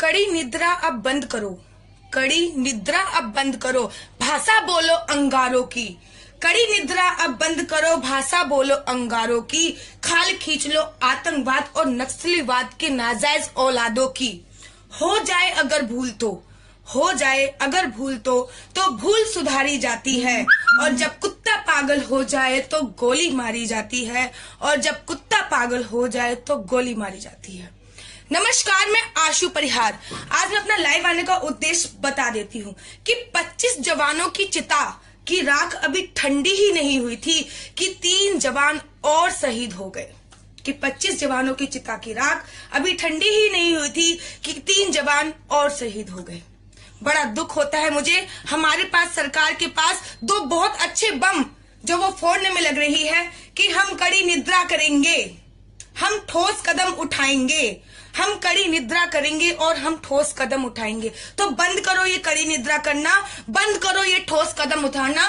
कड़ी निद्रा अब बंद करो, कड़ी निद्रा अब बंद करो, भाषा बोलो अंगारों की। कड़ी निद्रा अब बंद करो, भाषा बोलो अंगारों की। खाल खींच लो आतंकवाद और नक्सलीवाद के नाजायज औलादों की। हो जाए अगर भूल तो भूल सुधारी जाती है। और जब कुत्ता पागल हो जाए तो गोली मारी जाती है। नमस्कार, मैं आशु परिहार। आज मैं अपना लाइव आने का उद्देश्य बता देती हूँ कि 25 जवानों की चिता की राख अभी ठंडी ही नहीं हुई थी कि 3 जवान और शहीद हो गए। कि 25 जवानों की चिता की राख अभी ठंडी ही नहीं हुई थी कि 3 जवान और शहीद हो गए। बड़ा दुख होता है मुझे, हमारे पास सरकार के पास 2 बहुत अच्छे बम जो वो फोड़ने में लग रही है कि हम कड़ी निद्रा करेंगे, हम ठोस कदम उठाएंगे, हम कड़ी निद्रा करेंगे और हम ठोस कदम उठाएंगे। तो बंद करो ये कड़ी निद्रा करना, बंद करो ये ठोस कदम उठाना।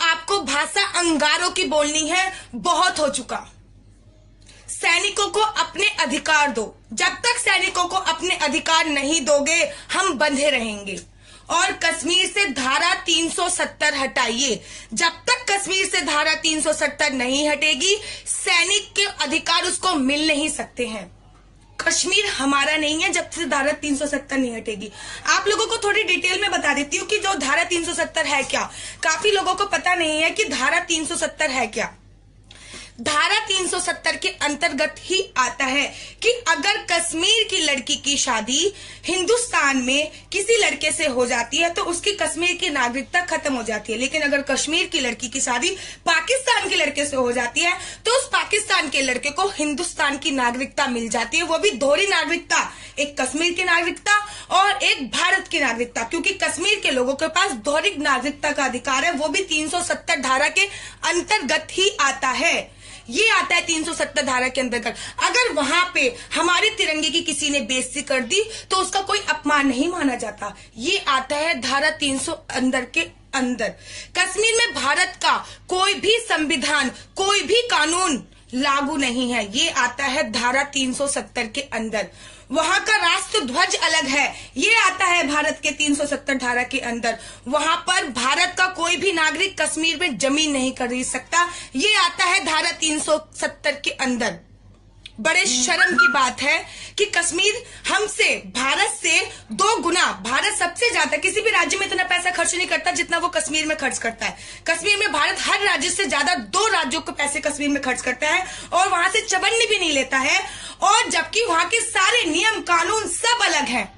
आपको भाषा अंगारों की बोलनी है, बहुत हो चुका। सैनिकों को अपने अधिकार दो। जब तक सैनिकों को अपने अधिकार नहीं दोगे हम बंधे रहेंगे। और कश्मीर से धारा 370 हटाइए। जब तक कश्मीर से धारा 370 नहीं हटेगी सैनिक के अधिकार उसको मिल नहीं सकते हैं। कश्मीर हमारा नहीं है जब से धारा 370 नहीं हटेगी। आप लोगों को थोड़ी डिटेल में बता देती हूँ कि जो धारा 370 है क्या। काफी लोगों को पता नहीं है कि धारा 370 है क्या। धारा 370 के अंतर्गत ही आता है कि अगर कश्मीर की लड़की की शादी हिंदुस्तान में किसी लड़के से हो जाती है तो उसकी कश्मीर की नागरिकता खत्म हो जाती है। लेकिन अगर कश्मीर की लड़की की शादी पाकिस्तान के लड़के से हो जाती है तो उस पाकिस्तान के लड़के को हिंदुस्तान की नागरिकता मिल जाती है। वो भी दोहरी नागरिकता, एक कश्मीर की नागरिकता और एक भारत की नागरिकता। क्योंकि कश्मीर के लोगों के पास दोहरी नागरिकता का अधिकार है, वो भी 370 धारा के अंतर्गत ही आता है। ये आता है 370 धारा के अंतर्गत। अगर वहां पे हमारे तिरंगे की किसी ने बेइज्जती कर दी तो उसका कोई अपमान नहीं माना जाता। ये आता है धारा 300 अंदर के अंदर। कश्मीर में भारत का कोई भी संविधान, कोई भी कानून लागू नहीं है। ये आता है धारा 370 के अंदर। वहां का राष्ट्र ध्वज अलग है, ये आता है भारत के 370 धारा के अंदर। वहां पर भारत का कोई भी नागरिक कश्मीर में जमीन नहीं खरीद सकता, ये आता है धारा 370 के अंदर। बड़े शर्म की बात है कि कश्मीर हमसे, भारत से 2 गुना, भारत सबसे ज्यादा किसी भी राज्य में इतना पैसा खर्च नहीं करता जितना वो कश्मीर में खर्च करता है। कश्मीर में भारत हर राज्य से ज्यादा 2 राज्यों को पैसे कश्मीर में खर्च करता है और वहां से चवन्नी भी नहीं लेता है। और जबकि वहां के सारे नियम कानून सब अलग हैं।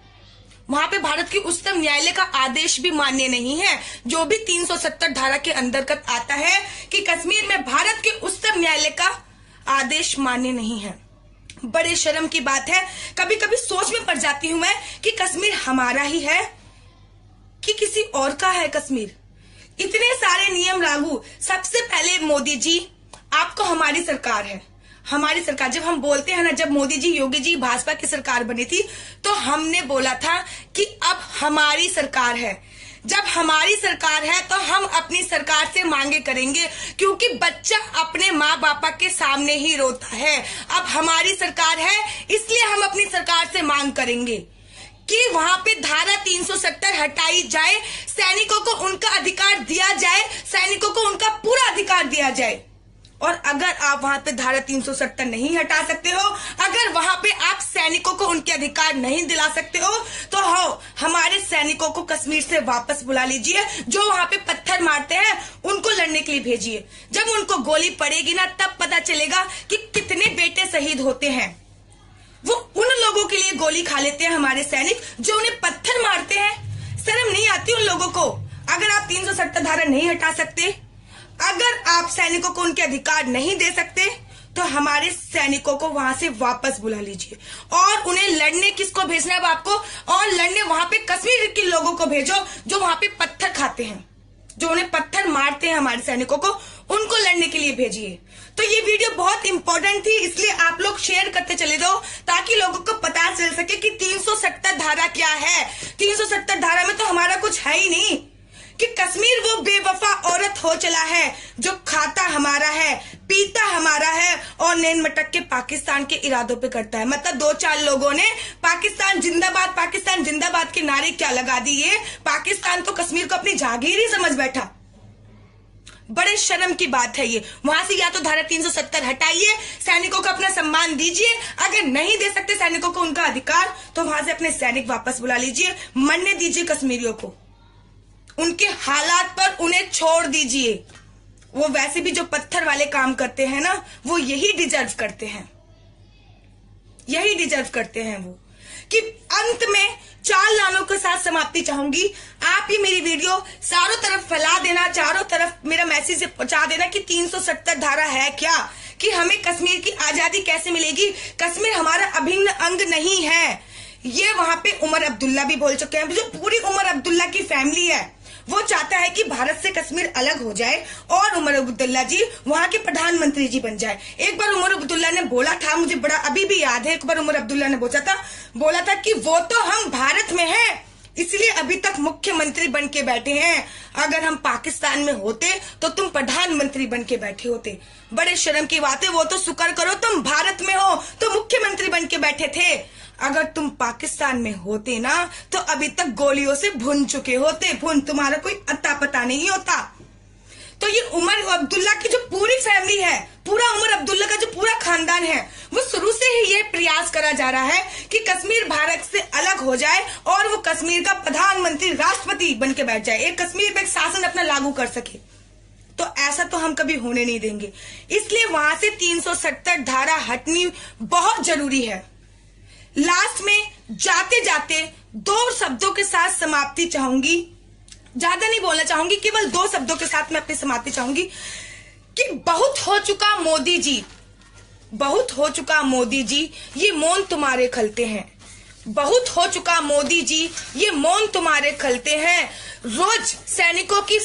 वहां पे भारत की उच्चतम न्यायालय का आदेश भी मान्य नहीं है, जो भी 370 धारा के अंतर्गत आता है कि कश्मीर में भारत के उच्चतम न्यायालय का आदेश मान्य नहीं है। बड़े शर्म की बात है। कभी कभी सोच में पड़ जाती हूं मैं कि कश्मीर हमारा ही है कि किसी और का है कश्मीर। इतने सारे नियम लागू। सबसे पहले मोदी जी, आपको हमारी सरकार है, हमारी सरकार। जब हम बोलते हैं ना, जब मोदी जी, योगी जी, भाजपा की सरकार बनी थी तो हमने बोला था कि अब हमारी सरकार है। जब हमारी सरकार है तो हम अपनी सरकार से मांगे करेंगे, क्योंकि बच्चा अपने माँ बापा के सामने ही रोता है। अब हमारी सरकार है इसलिए हम अपनी सरकार से मांग करेंगे कि वहां पे धारा 370 हटाई जाए, सैनिकों को उनका अधिकार दिया जाए, सैनिकों को उनका पूरा अधिकार दिया जाए। और अगर आप वहां पे धारा 370 नहीं हटा सकते हो, अगर वहां पे आप सैनिकों को उनके अधिकार नहीं दिला सकते हो तो हमारे सैनिकों को कश्मीर से वापस बुला लीजिए। जो वहां पे पत्थर मारते हैं उनको लड़ने के लिए भेजिए। जब उनको गोली पड़ेगी ना तब पता चलेगा कि कितने बेटे शहीद होते हैं। वो उन लोगों के लिए गोली खा लेते हैं हमारे सैनिक जो उन्हें पत्थर मारते हैं। शर्म नहीं आती उन लोगों को? अगर आप 370 धारा नहीं हटा सकते, अगर आप सैनिकों को उनके अधिकार नहीं दे सकते तो हमारे सैनिकों को वहां से वापस बुला लीजिए। और उन्हें लड़ने किसको भेजना है आपको? और लड़ने वहां पे कश्मीर के लोगों को भेजो जो वहां पे पत्थर खाते हैं, जो उन्हें पत्थर मारते हैं हमारे सैनिकों को, उनको लड़ने के लिए भेजिए। तो ये वीडियो बहुत इंपॉर्टेंट थी, इसलिए आप लोग शेयर करते चले जाओ ताकि लोगों को पता चल सके कि 370 धारा क्या है। 370 धारा में तो हमारा कुछ है ही नहीं कि कश्मीर वो बेवफा औरत हो चला है जो खाता हमारा है, पीता हमारा है और नैन मटक के पाकिस्तान के इरादों पे करता है। मतलब 2-4 लोगों ने पाकिस्तान जिंदाबाद के नारे क्या लगा दिए, पाकिस्तान तो कश्मीर को अपनी जागीर ही समझ बैठा। बड़े शर्म की बात है ये। वहां से या तो धारा 370 हटाइए, सैनिकों को अपना सम्मान दीजिए, अगर नहीं दे सकते सैनिकों को उनका अधिकार तो वहां से अपने सैनिक वापस बुला लीजिए, मरने दीजिए कश्मीरियों को, उनके हालात पर उन्हें छोड़ दीजिए। वो वैसे भी जो पत्थर वाले काम करते हैं ना, वो यही डिजर्व करते हैं, यही डिजर्व करते हैं वो। कि अंत में 4 लानों के साथ समाप्ति चाहूंगी। आप ही मेरी वीडियो चारों तरफ फैला देना, चारों तरफ मेरा मैसेज पहुंचा देना कि 370 धारा है क्या, कि हमें कश्मीर की आजादी कैसे मिलेगी, कश्मीर हमारा अभिन्न अंग नहीं है। ये वहां पे उमर अब्दुल्ला भी बोल चुके हैं। जो पूरी उमर अब्दुल्ला की फैमिली है वो चाहता है कि भारत से कश्मीर अलग हो जाए और उमर अब्दुल्ला जी वहां के प्रधानमंत्री जी बन जाए। एक बार उमर अब्दुल्ला ने बोला था, मुझे बड़ा अभी भी याद है, एक बार उमर अब्दुल्ला ने बोला था कि वो तो हम भारत में हैं, इसलिए अभी तक मुख्यमंत्री बन के बैठे हैं, अगर हम पाकिस्तान में होते तो तुम प्रधानमंत्री बन के बैठे होते। बड़े शर्म की बात है। वो तो शुक्र करो तुम भारत में हो तो मुख्यमंत्री बन के बैठे थे, अगर तुम पाकिस्तान में होते ना तो अभी तक गोलियों से भुन चुके होते, तुम्हारा कोई अता पता नहीं होता। तो ये उमर अब्दुल्ला की जो पूरी फैमिली है, पूरा उमर अब्दुल्ला का जो पूरा खानदान है, वो शुरू से ही ये प्रयास करा जा रहा है कि कश्मीर भारत से अलग हो जाए और वो कश्मीर का प्रधानमंत्री राष्ट्रपति बन के बैठ जाए, एक कश्मीर पे एक शासन अपना लागू कर सके। तो ऐसा तो हम कभी होने नहीं देंगे, इसलिए वहां से 370 धारा हटनी बहुत जरूरी है। लास्ट में जाते जाते 2 शब्दों के साथ समाप्ति चाहूंगी, ज्यादा नहीं बोलना चाहूंगी, केवल 2 शब्दों के साथ मैं अपनी समाप्ति चाहूंगी कि बहुत हो चुका मोदी जी, बहुत हो चुका मोदी जी, ये मौन तुम्हारे खलते हैं, बहुत हो चुका मोदी जी, ये मौन तुम्हारे खलते हैं। रोज सैनिकों की